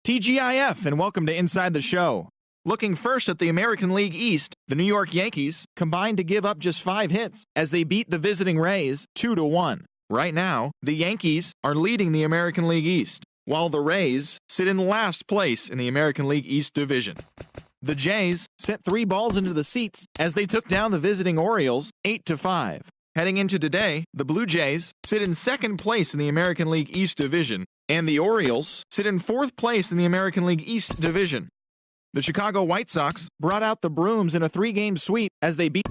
TGIF, and welcome to Inside the Show. Looking first at the American League East, the New York Yankees combined to give up just 5 hits as they beat the visiting Rays 2-1. Right now, the Yankees are leading the American League East, while the Rays sit in last place in the American League East division. The Jays sent 3 balls into the seats as they took down the visiting Orioles 8-5. Heading into today, the Blue Jays sit in second place in the American League East division, and the Orioles sit in 4th place in the American League East division. The Chicago White Sox brought out the brooms in a 3-game sweep as they beat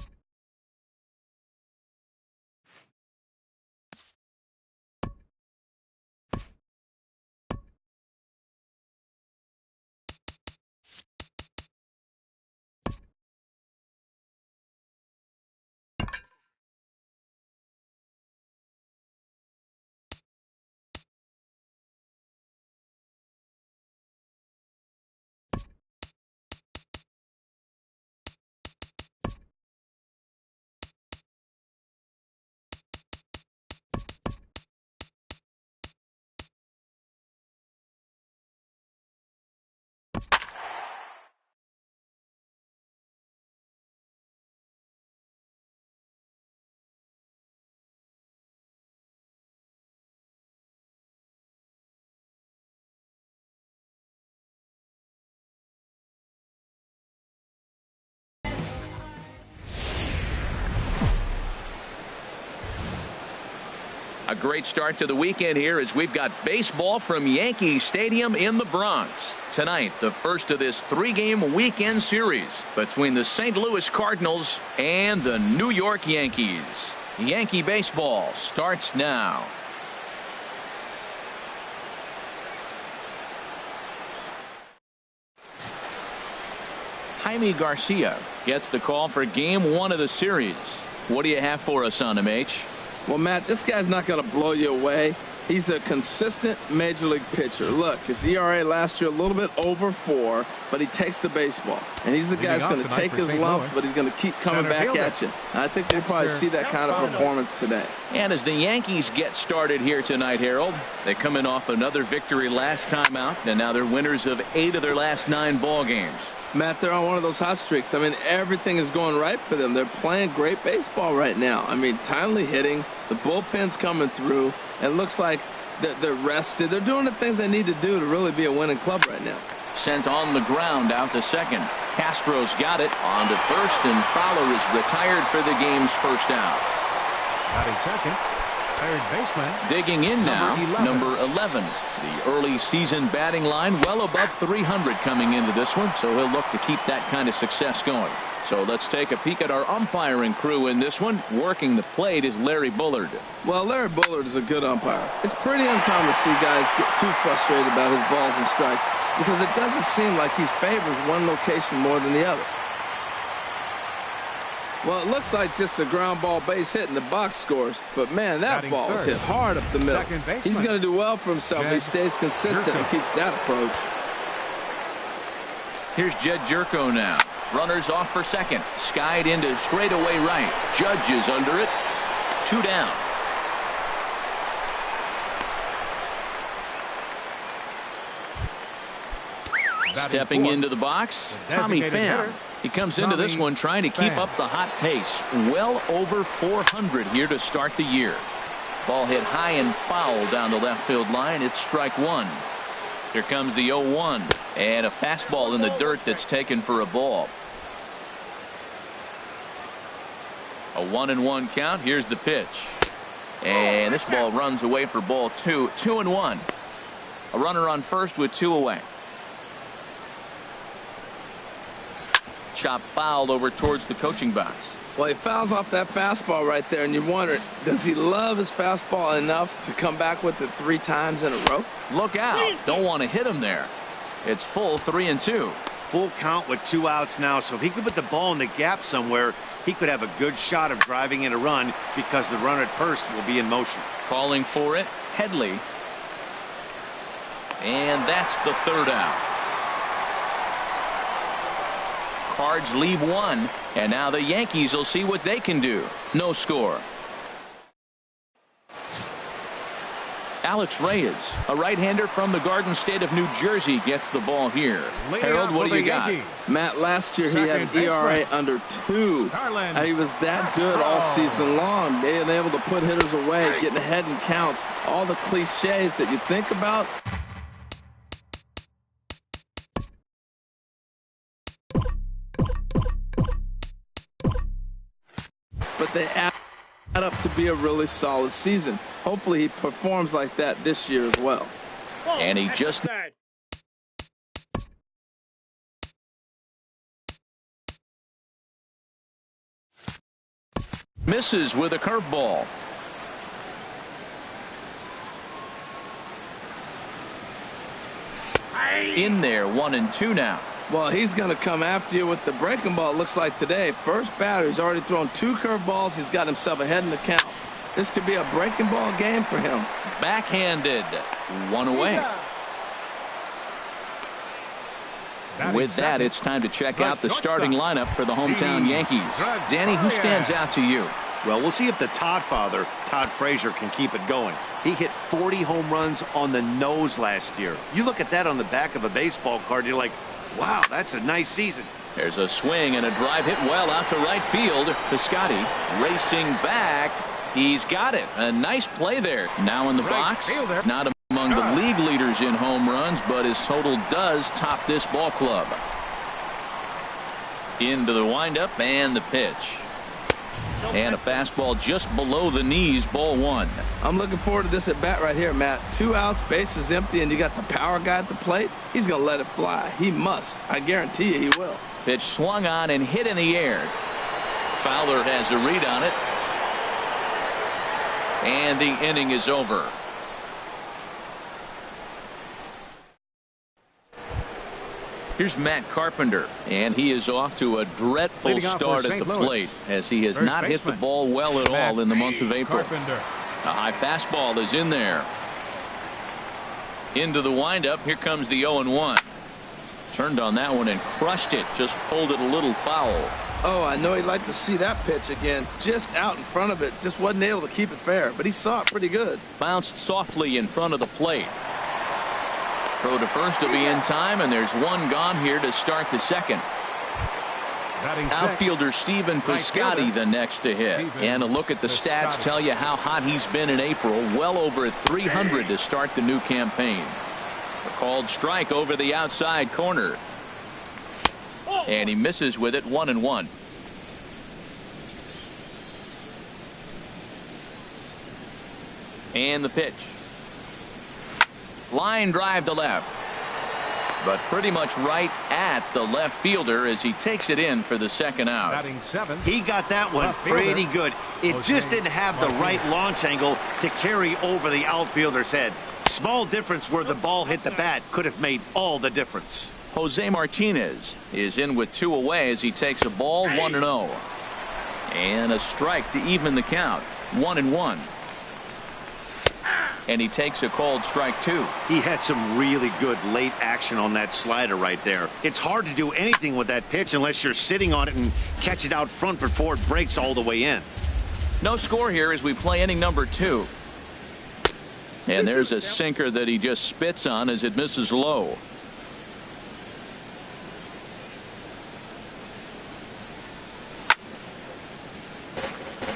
A great start to the weekend here as we've got baseball from Yankee Stadium in the Bronx. Tonight, the first of this 3-game weekend series between the St. Louis Cardinals and the New York Yankees. Yankee baseball starts now. Jaime Garcia gets the call for game 1 of the series. What do you have for us on him, H? Well, Matt, this guy's not going to blow you away. He's a consistent major league pitcher. Look, his ERA last year a little bit over 4, but he takes the baseball. And he's the guy who's going to take his lump, but he's going to keep coming back at you. And I think we'll probably see that kind of performance today. And as the Yankees get started here tonight, Harold, they come in off another victory last time out, and now they're winners of 8 of their last 9 ball games. Matt, they're on one of those hot streaks. I mean, everything is going right for them. They're playing great baseball right now. I mean, timely hitting, the bullpen's coming through, and it looks like they're rested. They're doing the things they need to do to really be a winning club right now. Sent on the ground out to second. Castro's got it on to first, and Fowler is retired for the game's first out. Batting second, third baseman. Digging in now, number 11. The early season batting line well above 300 coming into this one, so he'll look to keep that kind of success going. So let's take a peek at our umpiring crew in this one. Working the plate is Larry Bullard. Well, Larry Bullard is a good umpire. It's pretty uncommon to see guys get too frustrated about his balls and strikes because it doesn't seem like he favors one location more than the other. Well, it looks like just a ground ball base hit in the box scores, but man, that ball is hit hard up the middle. He's going to do well for himself if he stays consistent and keeps that approach. Here's Jed Jerko now. Runners off for second. Skied into straightaway right. Judge is under it. 2 down. Stepping into the box, Tommy Pham. He comes into this one trying to keep up the hot pace. Well over 400 here to start the year. Ball hit high and foul down the left field line. It's strike 1. Here comes the 0-1. And a fastball in the dirt that's taken for a ball. A 1-1 count. Here's the pitch. And this ball runs away for ball 2. 2-1. A runner on first with 2 away. Chop fouled over towards the coaching box. Well, he fouls off that fastball right there, and you wonder, does he love his fastball enough to come back with it 3 times in a row? Look out. Don't want to hit him there. It's full 3-2. Full count with 2 outs now, so if he could put the ball in the gap somewhere, he could have a good shot of driving in a run because the runner at first will be in motion. Calling for it, Headley. And that's the 3rd out. Cards leave 1, and now the Yankees will see what they can do. No score. Alex Reyes, a right-hander from the Garden State of New Jersey, gets the ball here. Harold, what do you got? Matt, last year he had an ERA under 2. He was that good all season long. Being able to put hitters away, getting ahead in counts, all the cliches that you think about. But they add up to be a really solid season. Hopefully he performs like that this year as well. And he just misses with a curveball. In there, 1-2 now. Well, he's going to come after you with the breaking ball, it looks like today. First batter, he's already thrown 2 curveballs. He's got himself ahead in the count. This could be a breaking ball game for him. Backhanded. 1 away. With that, it's time to check out the starting lineup for the hometown Yankees. Danny, who stands out to you? Well, we'll see if the Todd father, Todd Frazier, can keep it going. He hit 40 home runs on the nose last year. You look at that on the back of a baseball card, you're like, wow, that's a nice season. There's a swing and a drive hit well out to right field. Piscotty racing back. He's got it. A nice play there. Now in the box. Not among the league leaders in home runs, but his total does top this ball club. Into the windup and the pitch. And a fastball just below the knees, ball 1. I'm looking forward to this at bat right here, Matt. 2 outs, bases empty, and you got the power guy at the plate. He's going to let it fly. He must. I guarantee you he will. Pitch swung on and hit in the air. Fowler has a read on it. And the inning is over. Here's Matt Carpenter, and he is off to a dreadful start at the plate as he has not hit the ball well at all in the month of April. A high fastball is in there. Into the windup. Here comes the 0-1. Turned on that one and crushed it. Just pulled it a little foul. Oh, I know he'd like to see that pitch again. Just out in front of it. Just wasn't able to keep it fair, but he saw it pretty good. Bounced softly in front of the plate. Throw to first will be in time, and there's one gone here to start the second. Outfielder Stephen Piscotty the next to hit. And a look at the stats tell you how hot he's been in April. Well over 300 to start the new campaign. A called strike over the outside corner. And he misses with it, 1-1. And the pitch. Line drive to left. But pretty much right at the left fielder as he takes it in for the second out. He got that one pretty good. It just didn't have the right launch angle to carry over the outfielder's head. Small difference where the ball hit the bat could have made all the difference. Jose Martinez is in with 2 away as he takes a ball, 1-0. And a strike to even the count, 1-1. And he takes a called strike 2. He had some really good late action on that slider right there. It's hard to do anything with that pitch unless you're sitting on it and catch it out front before it breaks all the way in. No score here as we play inning number 2. And there's a sinker that he just spits on as it misses low.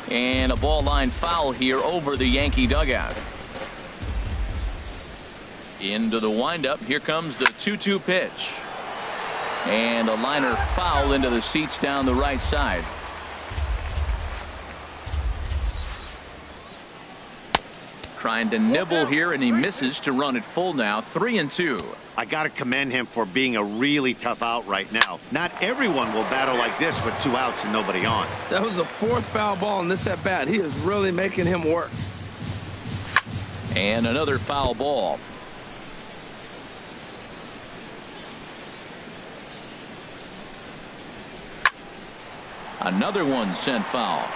And a ball line foul here over the Yankee dugout. Into the windup. Here comes the 2-2 pitch. And a liner foul into the seats down the right side. Trying to nibble here, and he misses to run it full now. 3-2. I got to commend him for being a really tough out right now. Not everyone will battle like this with 2 outs and nobody on. That was the 4th foul ball in this at bat. He is really making him work. And another foul ball. Another one sent foul.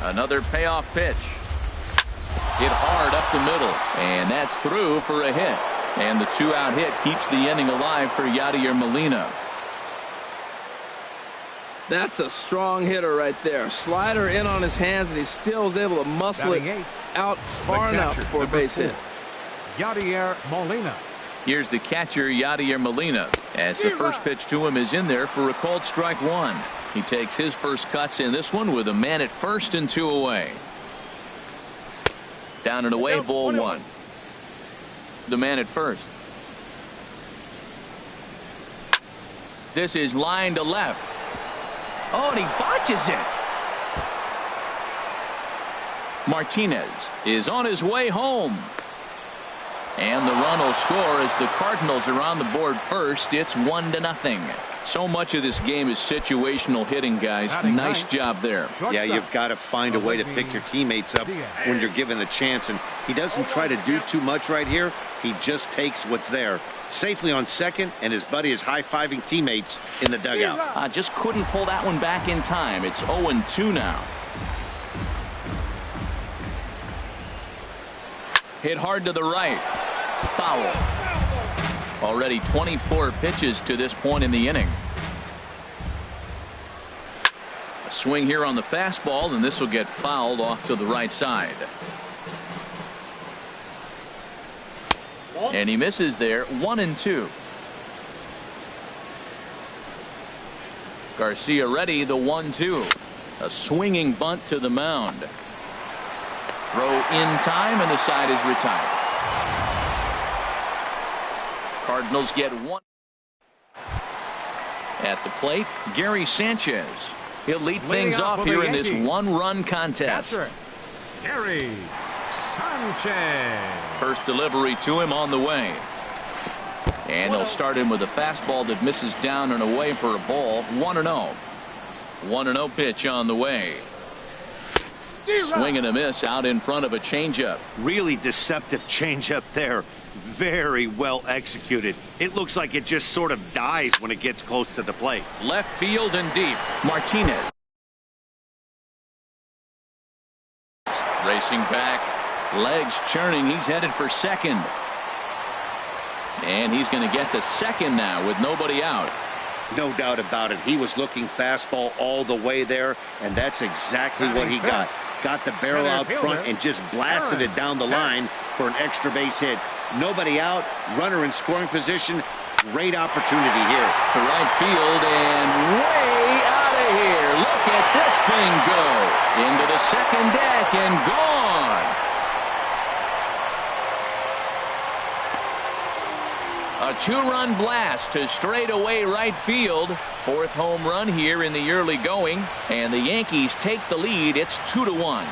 Another payoff pitch. Hit hard up the middle, and that's through for a hit. And the 2-out hit keeps the inning alive for Yadier Molina. That's a strong hitter right there. Slider in on his hands, and he still is able to muscle it out far enough for a base hit. Yadier Molina. Here's the catcher, Yadier Molina, as the first pitch to him is in there for a called strike one. He takes his first cuts in this one with a man at first and 2 away. Down and away, ball one. The man at first. This is line to left. Oh, and he botches it. Martinez is on his way home. And the run will score as the Cardinals are on the board first. It's 1-0. So much of this game is situational hitting, guys. Nice job there. Yeah, you've got to find a way to pick your teammates up when you're given the chance. And he doesn't try to do too much right here. He just takes what's there. Safely on second, and his buddy is high-fiving teammates in the dugout. Just couldn't pull that one back in time. It's 0-2 now. Hit hard to the right. Foul. Already 24 pitches to this point in the inning. A swing here on the fastball, and this will get fouled off to the right side. And he misses there. 1-2. Garcia ready, the 1-2. A swinging bunt to the mound. Throw in time, and the side is retired. Cardinals get one. At the plate, Gary Sanchez. He'll lead things off here in this one-run contest. Gary Sanchez. First delivery to him on the way. And they'll start him with a fastball that misses down and away for a ball. 1-0. 1-0 pitch on the way. Swing and a miss out in front of a changeup. Really deceptive changeup there. Very well executed. It looks like it just sort of dies when it gets close to the plate. Left field and deep. Martinez. Racing back. Legs churning. He's headed for second. And he's going to get to second now with nobody out. No doubt about it. He was looking fastball all the way there, and that's exactly what he got. Got the barrel out front and just blasted it down the line for an extra base hit. Nobody out, runner in scoring position. Great opportunity here. To right field and way out of here. Look at this thing go. Into the second deck and gone. A two-run blast to straightaway right field. Fourth home run here in the early going, and the Yankees take the lead. It's 2-1.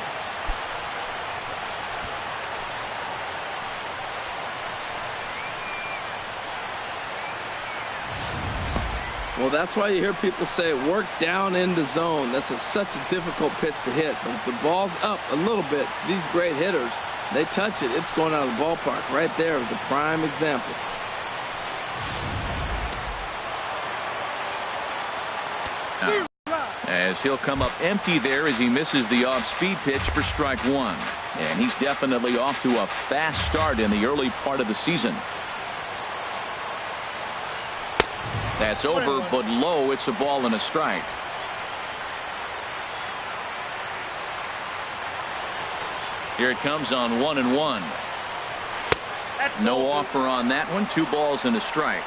Well, that's why you hear people say work down in the zone. This is such a difficult pitch to hit. But if the ball's up a little bit, these great hitters, they touch it, it's going out of the ballpark. Right there is a prime example. As he'll come up empty there as he misses the off-speed pitch for strike one. And he's definitely off to a fast start in the early part of the season. That's over, but low. It's a ball and a strike. Here it comes on 1-1. No offer on that one. 2 balls and a strike.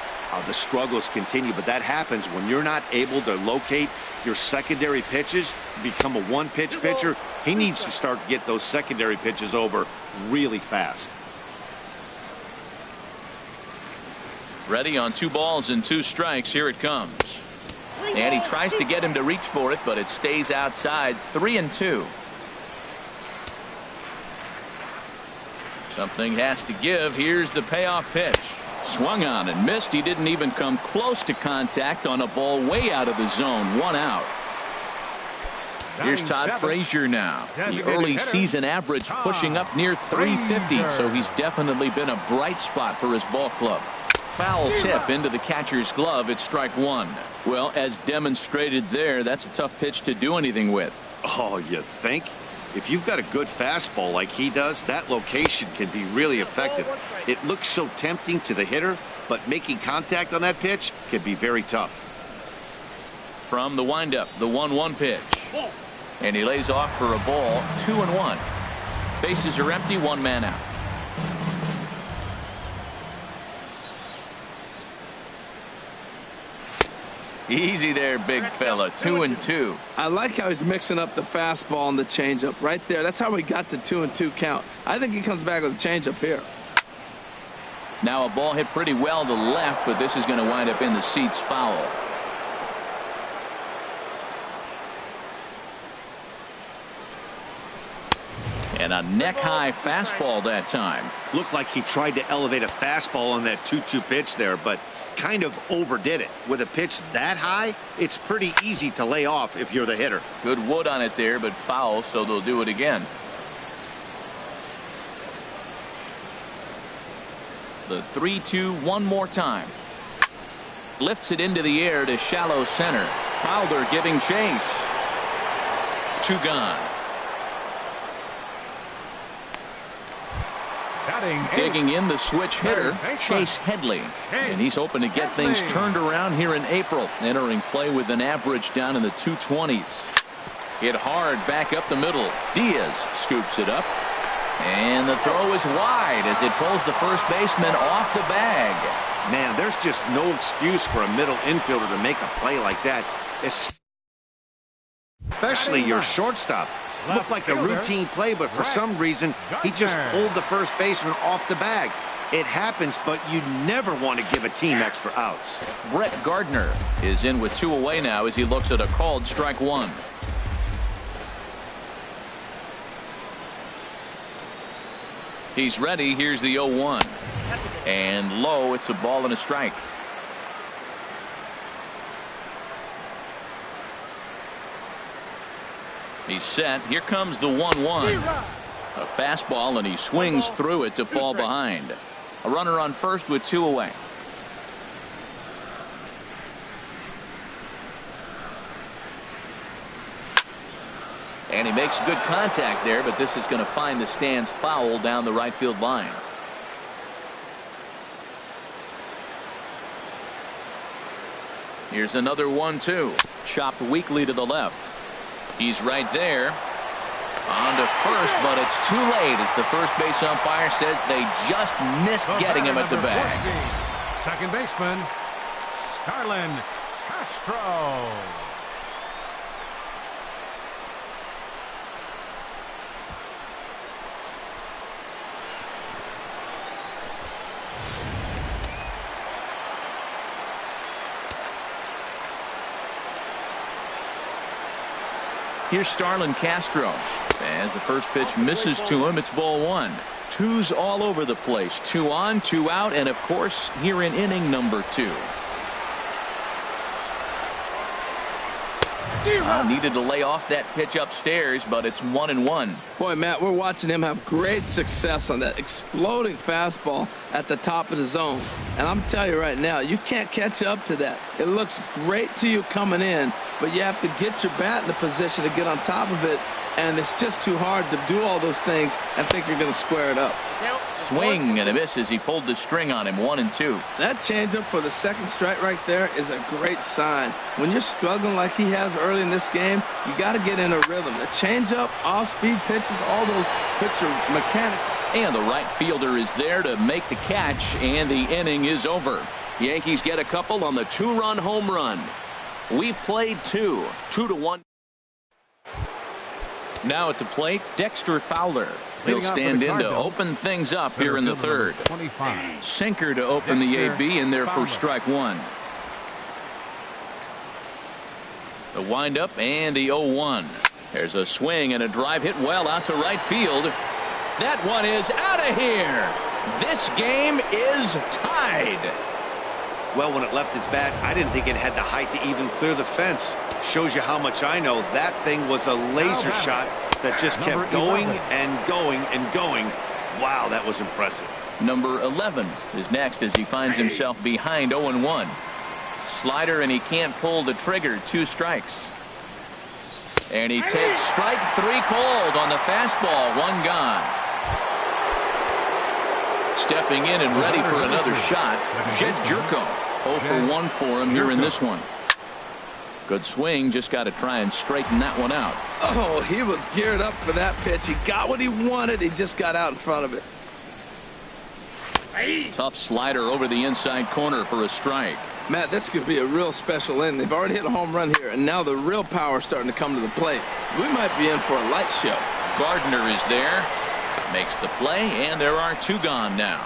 The struggles continue, but that happens when you're not able to locate your secondary pitches. Become a one-pitch pitcher. He needs to start to get those secondary pitches over really fast. Ready on 2 balls and 2 strikes. Here it comes. And he tries to get him to reach for it, but it stays outside. 3-2. Something has to give. Here's the payoff pitch. Swung on and missed. He didn't even come close to contact on a ball way out of the zone. 1 out. Here's Todd Frazier now. The early season average pushing up near 350, so he's definitely been a bright spot for his ball club. Foul tip into the catcher's glove. It's strike one. Well, as demonstrated there, that's a tough pitch to do anything with. Oh, you think? If you've got a good fastball like he does, that location can be really effective. It looks so tempting to the hitter, but making contact on that pitch can be very tough. from the windup, the 1-1 pitch. And he lays off for a ball, 2-1. Bases are empty, one man out. Easy there, big fella. 2-2. I like how he's mixing up the fastball and the changeup right there. That's how we got the 2-2 count. I think he comes back with a changeup here. Now a ball hit pretty well to left, but this is going to wind up in the seats, foul. And a neck-high fastball that time. Looked like he tried to elevate a fastball on that 2-2 pitch there, but kind of overdid it. With a pitch that high, it's pretty easy to lay off if you're the hitter. Good wood on it there, but foul, so they'll do it again. The 3-2 one more time. Lifts it into the air to shallow center. Fowler giving chase. 2 gone. Digging in the switch hitter, Chase Headley. And he's hoping to get things turned around here in April. Entering play with an average down in the 220s. Hit hard back up the middle. Diaz scoops it up. And the throw is wide as it pulls the first baseman off the bag. Man, there's just no excuse for a middle infielder to make a play like that. Especially your shortstop. Looked like a routine play, but for some reason, he just pulled the first baseman off the bag. It happens, but you never want to give a team extra outs. Brett Gardner is in with 2 away now as he looks at a called strike 1. He's ready. Here's the 0-1. And low, it's a ball and a strike. He's set. Here comes the 1-1. A fastball, and he swings through it to fall behind. A runner on first with 2 away. And he makes good contact there, but this is going to find the stands foul down the right field line. Here's another 1-2. Chopped weakly to the left. He's right there. On to first, but it's too late as the first base umpire says they just missed getting him at the bag. 14, second baseman, Starlin Castro. Here's Starlin Castro. As the first pitch misses to him, it's ball 1. 2's all over the place. 2 on, 2 out, and of course, here in inning number 2. Needed to lay off that pitch upstairs, but it's 1-1. Boy, Matt, we're watching him have great success on that exploding fastball at the top of the zone. And I'm telling you right now, you can't catch up to that. It looks great to you coming in, but you have to get your bat in the position to get on top of it. And it's just too hard to do all those things and think you're going to square it up. Swing and a miss as he pulled the string on him. 1-2. That changeup for the second strike right there is a great sign. When you're struggling like he has early in this game, you got to get in a rhythm. The changeup, off-speed pitches, all those pitcher mechanics. And the right fielder is there to make the catch, and the inning is over. Yankees get a couple on the 2-run home run. We've played 2. 2-1. Now at the plate, Dexter Fowler. He'll stand in to open things up here in the third. Sinker to open the AB in there for strike 1. The windup and the 0-1. There's a swing and a drive hit well out to right field. That one is out of here. This game is tied. Well, when it left its bat, I didn't think it had the height to even clear the fence. Shows you how much I know. That thing was a laser shot that just kept going and going and going. Wow, that was impressive. Number 11 is next as he finds himself behind 0-1. Slider, and he can't pull the trigger. 2 strikes. And he takes strike 3 cold on the fastball. 1 gone. Stepping in and ready for another shot, Jed Jerko. 0 for 1 for him here in this one. Good swing, just got to try and straighten that one out. Oh, he was geared up for that pitch. He got what he wanted. He just got out in front of it. Tough slider over the inside corner for a strike. Matt, this could be a real special inning. They've already hit a home run here, and now the real power is starting to come to the plate. We might be in for a light show. Gardner is there, makes the play, and there are 2 gone now.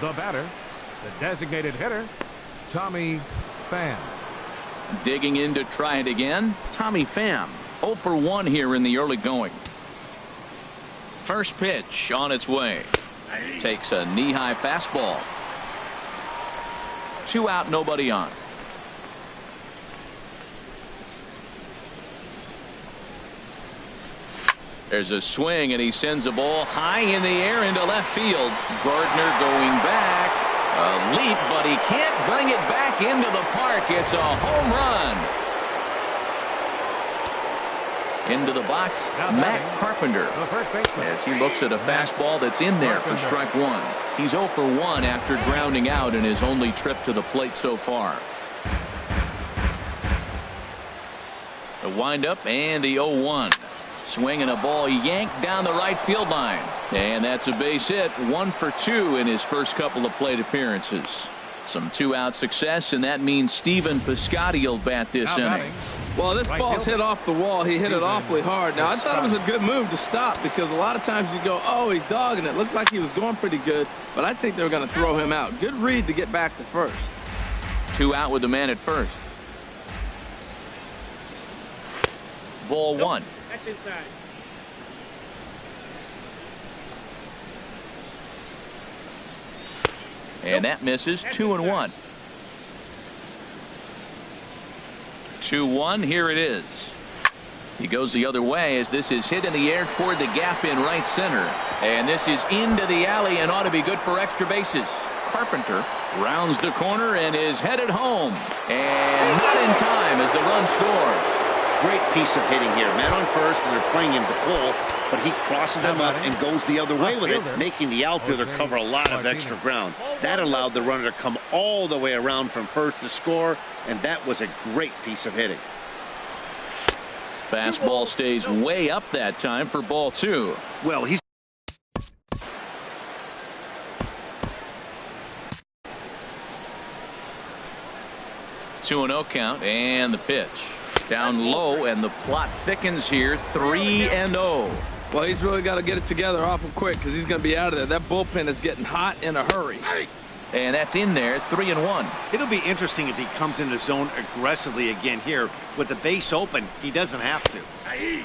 The batter, the designated hitter, Tommy Pham. Digging in to try it again, Tommy Pham. 0 for 1 here in the early going. First pitch on its way. Takes a knee-high fastball. 2 out, nobody on. There's a swing, and he sends a ball high in the air into left field. Gardner going back. A leap, but he can't bring it back into the park. It's a home run. Into the box, Matt Carpenter, as he looks at a fastball that's in there for strike 1. He's 0 for 1 after grounding out in his only trip to the plate so far. The windup and the 0-1. Swinging a ball yanked down the right field line. And that's a base hit. 1 for 2 in his first couple of plate appearances. Some 2-out success, and that means Stephen Piscotty will bat this inning. Well, this ball's hit off the wall. He hit it awfully hard. Now, I thought it was a good move to stop because a lot of times you go, oh, he's dogging it. Looked like he was going pretty good, but I think they were going to throw him out. Good read to get back to first. 2 out with the man at first. Ball 1. That's inside. And that misses. 2-1. 2-1. Here it is. He goes the other way as this is hit in the air toward the gap in right center. And this is into the alley and ought to be good for extra bases. Carpenter rounds the corner and is headed home. And not in time as the run scores. Great piece of hitting here. Man on first, and they're playing him to pull, but he crosses them up and goes the other way with it, making the outfielder cover a lot of extra ground. That allowed the runner to come all the way around from first to score, and that was a great piece of hitting. Fastball stays way up that time for ball 2. Well, he's 2-0 count, and the pitch. Down low, and the plot thickens here. 3-0. Well, he's really got to get it together awful quick because he's going to be out of there. That bullpen is getting hot in a hurry. And that's in there. 3-1. It'll be interesting if he comes in the zone aggressively again here. With the base open, he doesn't have to.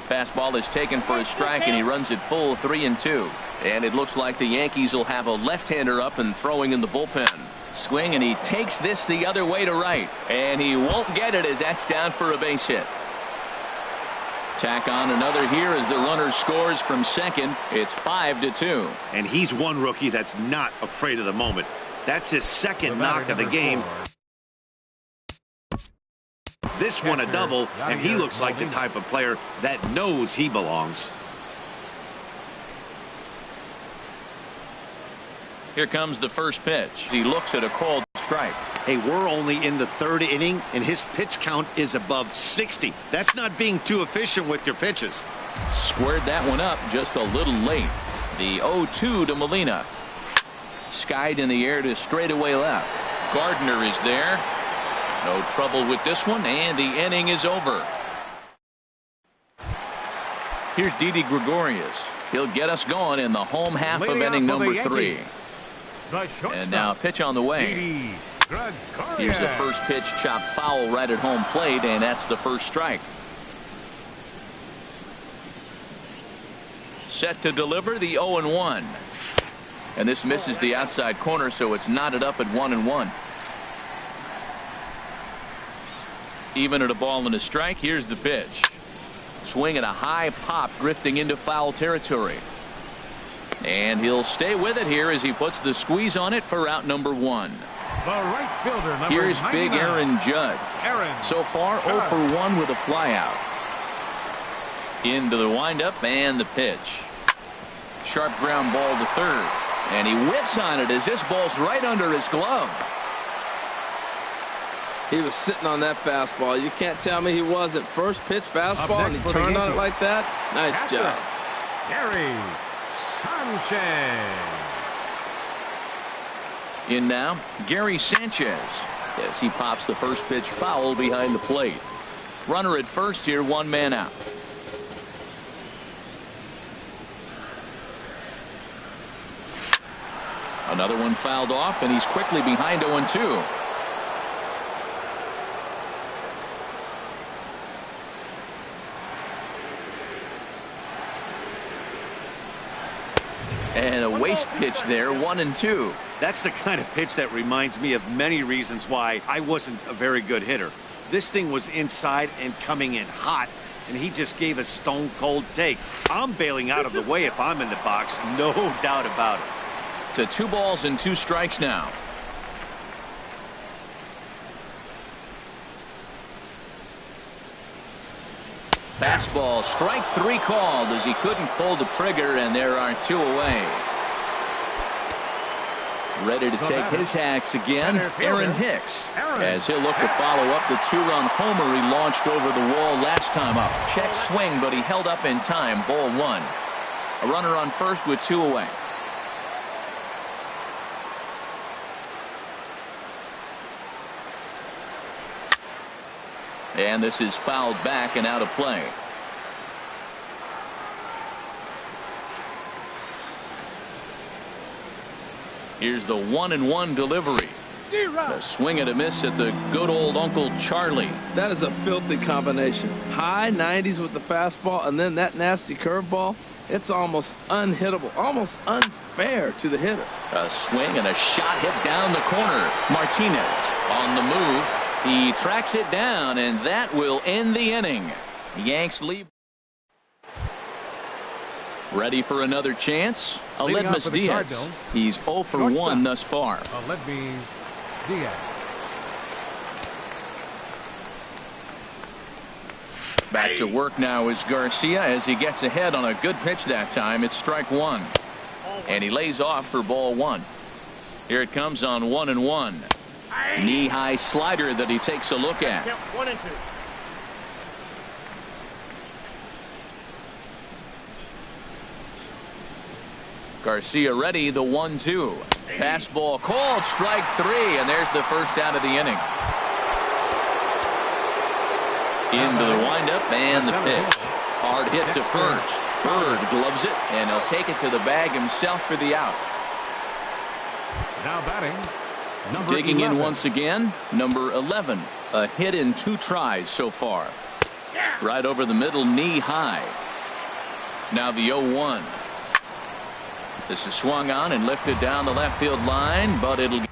Fastball is taken for a strike, and he runs it full. 3-2. And it looks like the Yankees will have a left-hander up and throwing in the bullpen. Swing, and he takes this the other way to right. And he won't get it as that's down for a base hit. Tack on another here as the runner scores from second. It's 5-2. And he's one rookie that's not afraid of the moment. That's his second knock of the game. This one a double, and he looks like the type of player that knows he belongs. Here comes the first pitch. He looks at a called strike. Hey, we're only in the 3rd inning, and his pitch count is above 60. That's not being too efficient with your pitches. Squared that one up just a little late. The 0-2 to Molina. Skied in the air to straightaway left. Gardner is there. No trouble with this one, and the inning is over. Here's Didi Gregorius. He'll get us going in the home half of inning number 3. And now pitch on the way. Here's the first pitch, chopped foul right at home plate, and that's the first strike. Set to deliver the 0-1. And this misses the outside corner, so it's knotted up at 1-1. Even at a ball and a strike. Here's the pitch. Swing at a high pop, drifting into foul territory. And he'll stay with it here as he puts the squeeze on it for out number 1. The right fielder, number Here's 99. big Aaron Judge. So far 0 for 1 with a flyout. Into the windup and the pitch. Sharp ground ball to third. And he whiffs on it as this ball's right under his glove. He was sitting on that fastball. You can't tell me he wasn't. First pitch fastball, and he turned on it like that. Nice job. Gary Sanchez. In now, Gary Sanchez, as he pops the first pitch foul behind the plate. Runner at first here, one man out. Another one fouled off, and he's quickly behind 0-2. And a waste pitch there, 1-2. That's the kind of pitch that reminds me of many reasons why I wasn't a very good hitter. This thing was inside and coming in hot, and he just gave a stone-cold take. I'm bailing out of the way if I'm in the box, no doubt about it. To 2 balls and 2 strikes now. Fastball, strike 3 called as he couldn't pull the trigger, and there are 2 away. Ready to take his hacks again, Aaron Hicks, as he'll look to follow up the 2-run homer he launched over the wall last time up. Check swing, but he held up in time. Ball 1. A runner on first with 2 away. And this is fouled back and out of play. Here's the 1-1 delivery. A swing and a miss at the good old Uncle Charlie. That is a filthy combination. High 90s with the fastball, and then that nasty curveball. It's almost unhittable, almost unfair to the hitter. A swing and a shot hit down the corner. Martinez on the move. He tracks it down, and that will end the inning. The Yanks leave. Ready for another chance? Aledmus Diaz. He's 0 for 1 thus far. Aledmus Diaz. Back to work now is Garcia as he gets ahead on a good pitch that time. It's strike 1. And he lays off for ball 1. Here it comes on 1-1. Knee-high slider that he takes a look at. 1-2. Garcia ready, the 1-2. Fastball called, strike 3, and there's the first out of the inning. Into the windup and the pitch. Hard hit to first. Bird gloves it, and he'll take it to the bag himself for the out. Now batting. Digging in once again, number 11. A hit in 2 tries so far. Right over the middle, knee high. Now the 0-1. This is swung on and lifted down the left field line, but it'll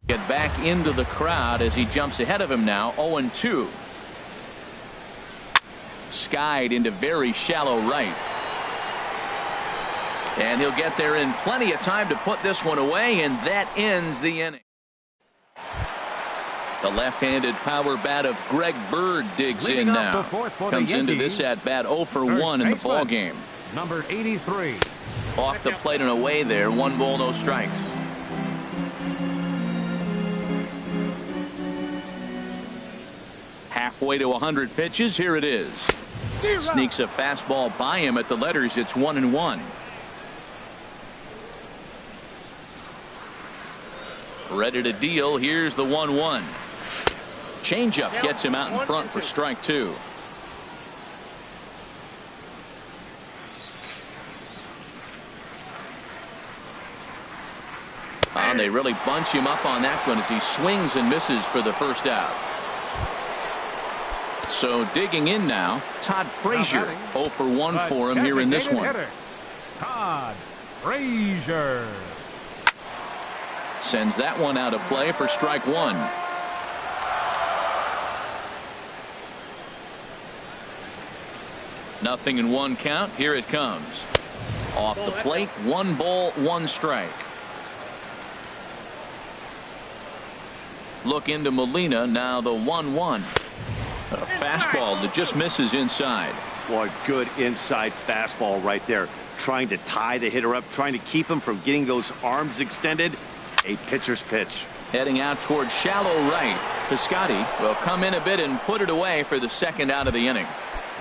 get back into the crowd as he jumps ahead of him now. 0-2. Skied into very shallow right. And he'll get there in plenty of time to put this one away, and that ends the inning. The left-handed power bat of Greg Bird digs in now. Comes into this at bat 0 for 1 in the ball game. Number 83. Off the plate and away there. 1 ball, no strikes. Halfway to 100 pitches. Here it is. Sneaks a fastball by him at the letters. It's 1-1. Ready to deal. Here's the 1-1. Changeup gets him out in front for strike 2. And they really bunch him up on that one as he swings and misses for the first out. So digging in now, Todd Frazier. 0 for 1 for him here in this one. Todd Frazier. Sends that one out of play for strike 1. Nothing in 1 count. Here it comes. Off the plate, 1 ball, 1 strike. Look into Molina. Now the 1-1. A fastball that just misses inside. Boy, good inside fastball right there. Trying to tie the hitter up, trying to keep him from getting those arms extended. A pitcher's pitch. Heading out toward shallow right. Piscotty will come in a bit and put it away for the second out of the inning.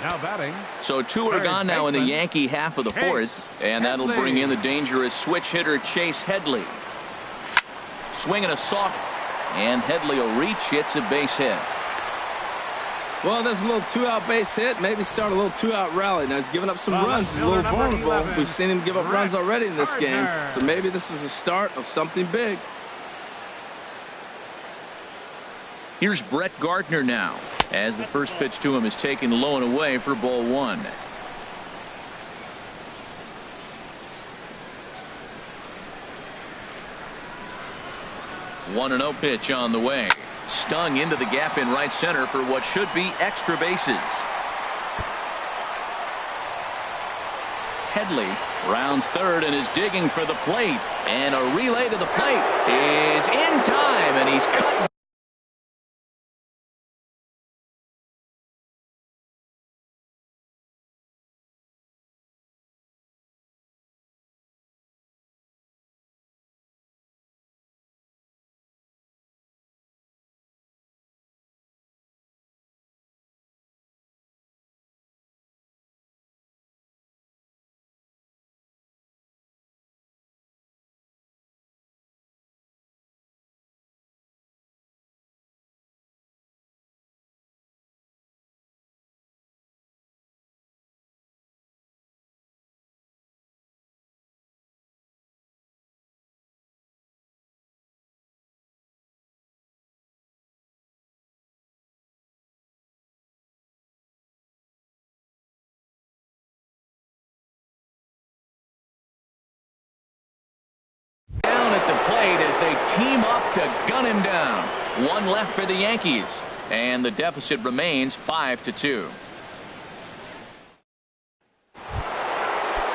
Now batting. So two are gone now in the Yankee half of the fourth, and that'll bring in the dangerous switch hitter Chase Headley. Swinging a soft, and Headley will reach. It's a base hit. Well, there's a little two-out base hit. Maybe start a little two-out rally. Now, he's giving up some runs. He's a little vulnerable. We've seen him give up runs already in this game. So maybe this is a start of something big. Here's Brett Gardner now, as the first pitch to him is taken low and away for ball one. One and 0 pitch on the way. Stung into the gap in right center for what should be extra bases. Headley rounds third and is digging for the plate. And a relay to the plate is in time, and he's cut. Down at the plate as they team up to gun him down. One left for the Yankees, and the deficit remains 5-2.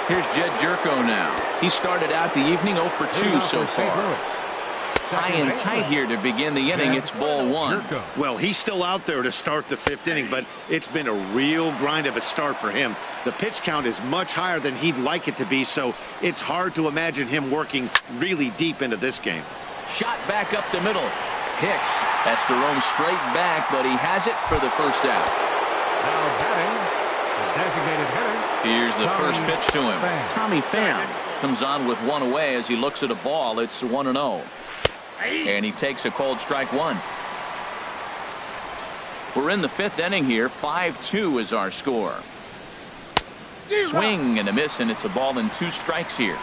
Here's Jed Jerko now. He started out the evening 0 for 2 so far. High and tight here to begin the inning. It's ball one. Well, he's still out there to start the fifth inning, but it's been a real grind of a start for him. The pitch count is much higher than he'd like it to be, so it's hard to imagine him working really deep into this game. Shot back up the middle. Hicks has to roam straight back, but he has it for the first out. Now batting, the designated hitter. Here's the first pitch to him. Tommy Pham comes on with one away as he looks at a ball. It's 1-0. And he takes a cold strike one. We're in the fifth inning here. 5-2 is our score. Swing and a miss, and it's a ball and 2 strikes here.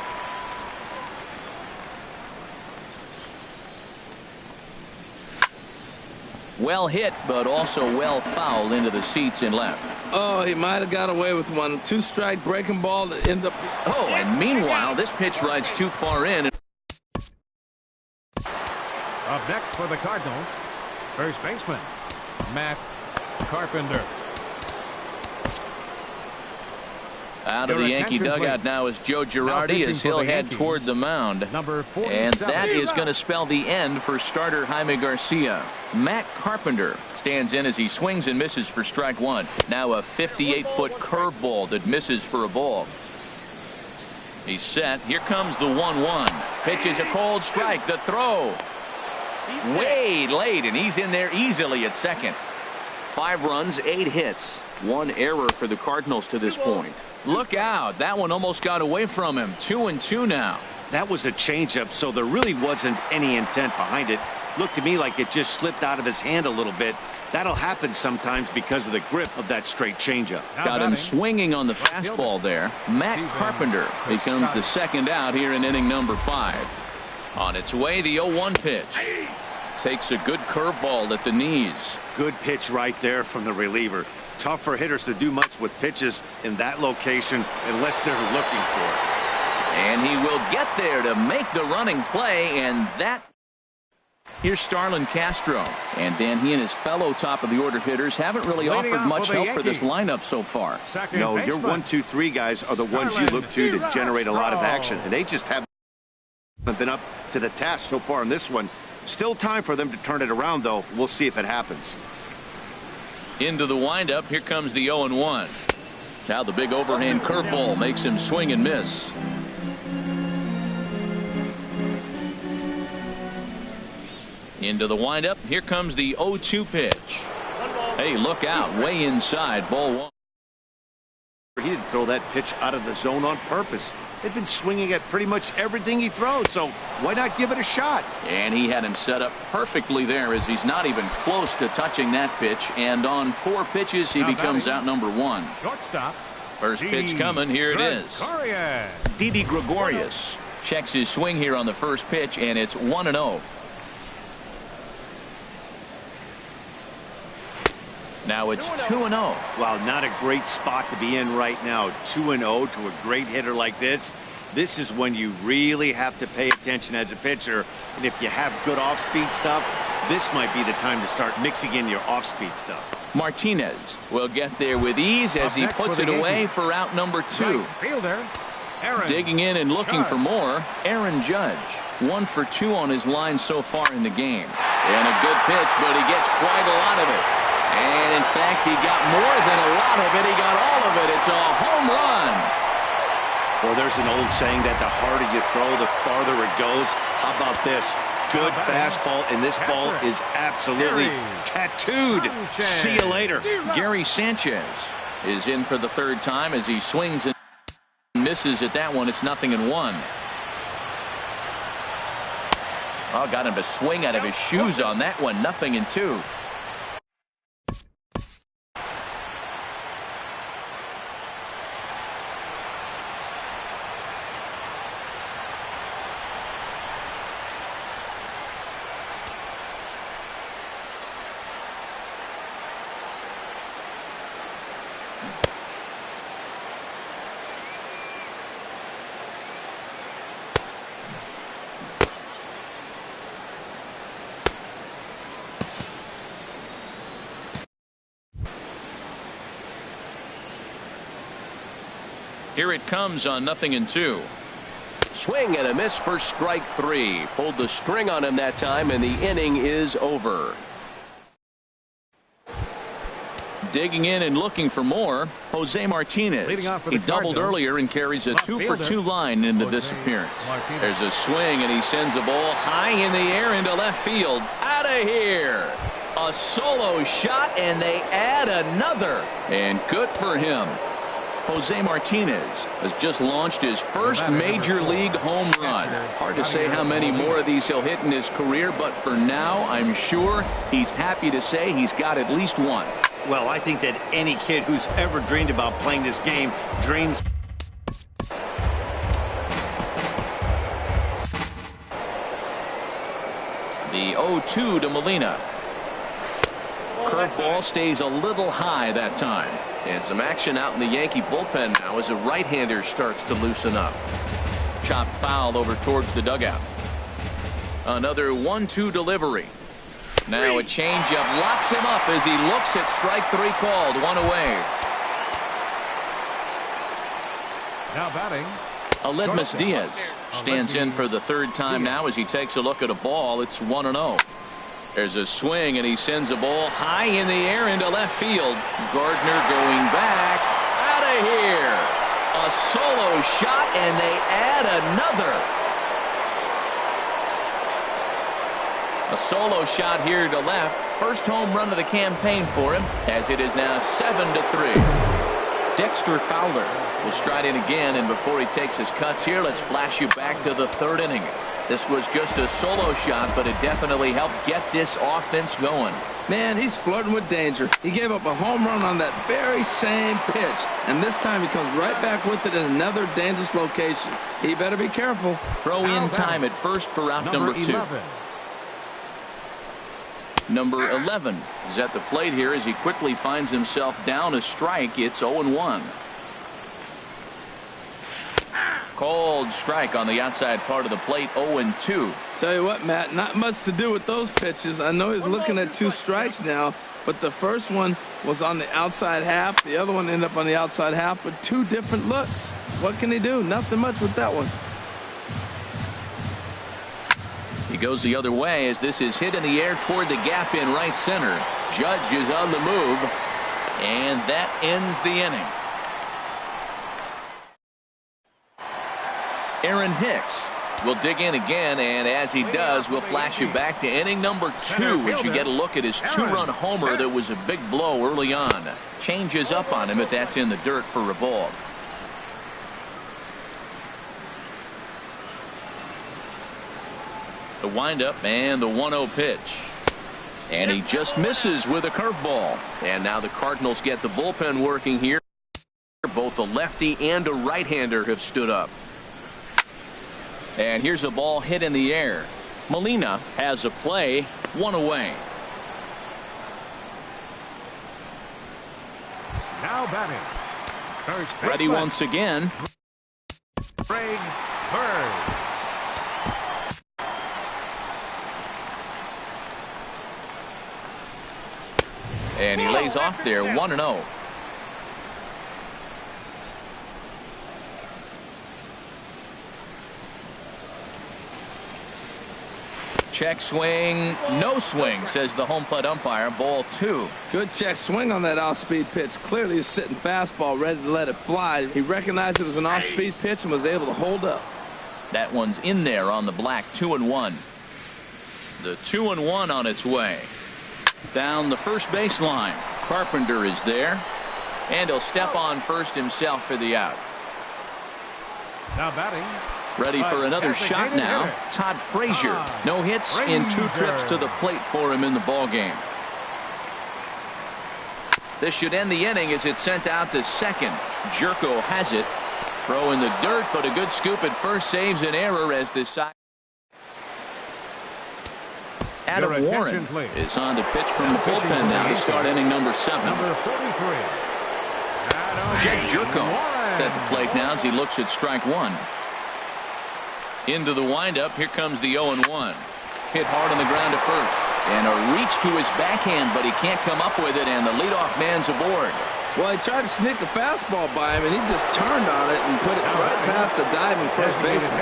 Well hit, but also well fouled into the seats in left. Oh, he might have got away with one. 2-strike breaking ball that ended up. Oh, and meanwhile, this pitch rides too far in. Up next for the Cardinals, first baseman, Matt Carpenter. Out of the Yankee dugout now is Joe Girardi as he'll head toward the mound. And that is going to spell the end for starter Jaime Garcia. Matt Carpenter stands in as he swings and misses for strike one. Now a 58-foot curveball that misses for a ball. He's set. Here comes the 1-1. Pitch is a cold strike. The throw. Way late, and he's in there easily at second. 5 runs, 8 hits. 1 error for the Cardinals to this point. Look out. That one almost got away from him. 2-2 now. That was a changeup, so there really wasn't any intent behind it. Looked to me like it just slipped out of his hand a little bit. That'll happen sometimes because of the grip of that straight changeup. Got him swinging on the fastball there. Matt Carpenter becomes the second out here in inning number 5. On its way, the 0-1 pitch. Takes a good curveball at the knees. Good pitch right there from the reliever. Tough for hitters to do much with pitches in that location unless they're looking for it. And he will get there to make the running play, and that. Here's Starlin Castro. And Dan, he and his fellow top-of-the-order hitters haven't really offered much help for this lineup so far. No, your 1, 2, 3 guys are the ones you look to generate a lot of action, and they just haven't been up to the task so far in this one. Still time for them to turn it around, though. We'll see if it happens. Into the windup. Here comes the 0-1. Now the big overhand curveball makes him swing and miss. Into the windup. Here comes the 0-2 pitch. Hey, look out. Way inside. Ball one. He didn't throw that pitch out of the zone on purpose. They've been swinging at pretty much everything he throws, so why not give it a shot? And he had him set up perfectly there, as he's not even close to touching that pitch. And on 4 pitches, he becomes out number 1. Shortstop. First pitch coming. Here it is. Didi Gregorius checks his swing here on the first pitch, and it's 1-0. Now it's 2-0. Wow, not a great spot to be in right now. 2-0 to a great hitter like this. This is when you really have to pay attention as a pitcher. And if you have good off-speed stuff, this might be the time to start mixing in your off-speed stuff. Martinez will get there with ease as he puts it away for out number 2. Fielder, Aaron. Digging in and looking for more, Aaron Judge. 1 for 2 on his line so far in the game. And a good pitch, but he gets quite a lot of it. And in fact, he got more than a lot of it. He got all of it. It's a home run. Well, there's an old saying that the harder you throw, the farther it goes. How about this? Good fastball, and this ball is absolutely tattooed. See you later. Gary Sanchez is in for the 3rd time as he swings and misses at that one. It's 0-1. Oh, got him to swing out of his shoes on that one. 0-2. Here it comes on 0-2. Swing and a miss for strike 3. Pulled the string on him that time, and the inning is over. Digging in and looking for more, Jose Martinez. He doubled earlier and carries a 2 for 2 line into this appearance. There's a swing, and he sends a ball high in the air into left field. Out of here. A solo shot, and they add another. And good for him. Jose Martinez has just launched his first major league home run. Hard to say how many more of these he'll hit in his career, but for now, I'm sure he's happy to say he's got at least one. Well, I think that any kid who's ever dreamed about playing this game dreams. The 0-2 to Molina. Curveball stays a little high that time. And some action out in the Yankee bullpen now as a right-hander starts to loosen up. Chopped foul over towards the dugout. Another 1-2 delivery. Now a changeup locks him up as he looks at strike 3 called. 1 away. Now batting, Aledmus Diaz stands in for the 3rd time now as he takes a look at a ball. It's 1-0. There's a swing, and he sends a ball high in the air into left field. Gardner going back. Out of here. A solo shot, and they add another. A solo shot here to left. First home run of the campaign for him, as it is now 7-3. Dexter Fowler will stride in again, and before he takes his cuts here, let's flash you back to the 3rd inning. This was just a solo shot, but it definitely helped get this offense going. Man, he's flirting with danger. He gave up a home run on that very same pitch, and this time he comes right back with it in another dangerous location. He better be careful. Throw in time at first for out number 2. Number 11 is at the plate here as he quickly finds himself down a strike. It's 0-1. Cold strike on the outside part of the plate. 0-2. Tell you what, Matt, not much to do with those pitches. I know he's looking at 2 strikes now, but the first one was on the outside half. The other one ended up on the outside half with 2 different looks. What can he do? Nothing much with that one. He goes the other way as this is hit in the air toward the gap in right center. Judge is on the move, and that ends the inning. Aaron Hicks We'll dig in again, and as he does, we'll flash you back to inning number 2 as you get a look at his 2-run homer that was a big blow early on. Changes up on him, but that's in the dirt for a ball. The windup and the 1-0 pitch. And he just misses with a curveball. And now the Cardinals get the bullpen working here. Both a lefty and a right-hander have stood up. And here's a ball hit in the air. Molina has a play, 1 away. Now batting. First Ready baseman, once again. Greg Bird. And he lays off there, 1-0. Check swing, no swing, says the home plate umpire. Ball 2. Good check swing on that off-speed pitch. Clearly a sitting fastball ready to let it fly. He recognized it was an off-speed pitch and was able to hold up. That one's in there on the black. 2-1. The 2-1 on its way. Down the first baseline. Carpenter is there. And he'll step on first himself for the out. Now batting. Ready for another shot now. Todd Frazier. No hits in 2 trips to the plate for him in the ball game. This should end the inning as it's sent out to second. Jerko has it. Throw in the dirt, but a good scoop at first saves an error as this side. Adam Warren is on to pitch from the bullpen now to start inning number 7. Number 43. Jed Jerko is at the plate now as he looks at strike 1. Into the windup. Here comes the 0-1. Hit hard on the ground to first. And a reach to his backhand, but he can't come up with it, and the leadoff man's aboard. Well, he tried to sneak a fastball by him, and he just turned on it and put it right past the diving first baseman.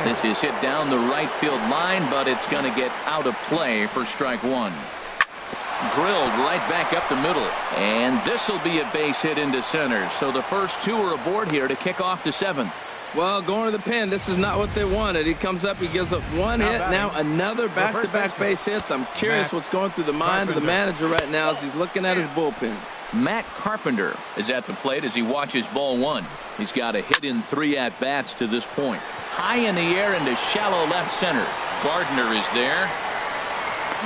This is hit down the right field line, but it's going to get out of play for strike 1. Drilled right back up the middle, and this will be a base hit into center. So the first 2 are aboard here to kick off the 7th. Well, going to the pen, this is not what they wanted. He comes up, he gives up 1 hit, now another back-to-back base hits. I'm curious what's going through the mind of the manager right now as he's looking at his bullpen. Matt Carpenter is at the plate as he watches ball 1. He's got a hit in 3 at-bats to this point. High in the air into shallow left center. Gardner is there.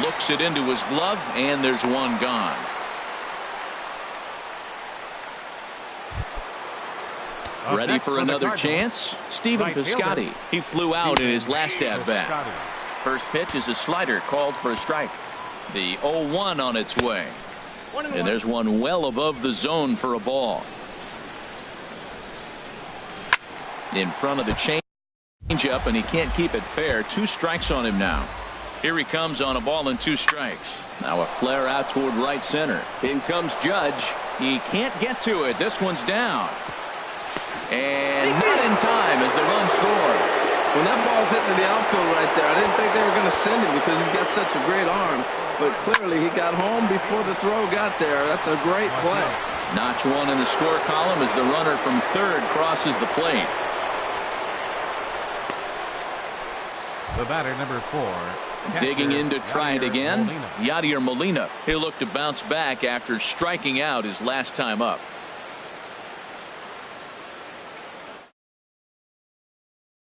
Looks it into his glove, and there's 1 gone. Ready for another chance? Stephen Piscotty. He flew out in his last at-bat. First pitch is a slider called for a strike. The 0-1 on its way. And there's one well above the zone for a ball. In front of the change-up, and he can't keep it fair. 2 strikes on him now. Here he comes on a ball and 2 strikes. Now a flare out toward right center. In comes Judge. He can't get to it. This one's down. And not in time as the run scores. When that ball's hitting the outfield right there, I didn't think they were going to send him because he's got such a great arm. But clearly he got home before the throw got there. That's a great play. Notch 1 in the score column as the runner from third crosses the plate. The batter, number 4. Digging in to try it again. Yadier Molina. He'll look to bounce back after striking out his last time up.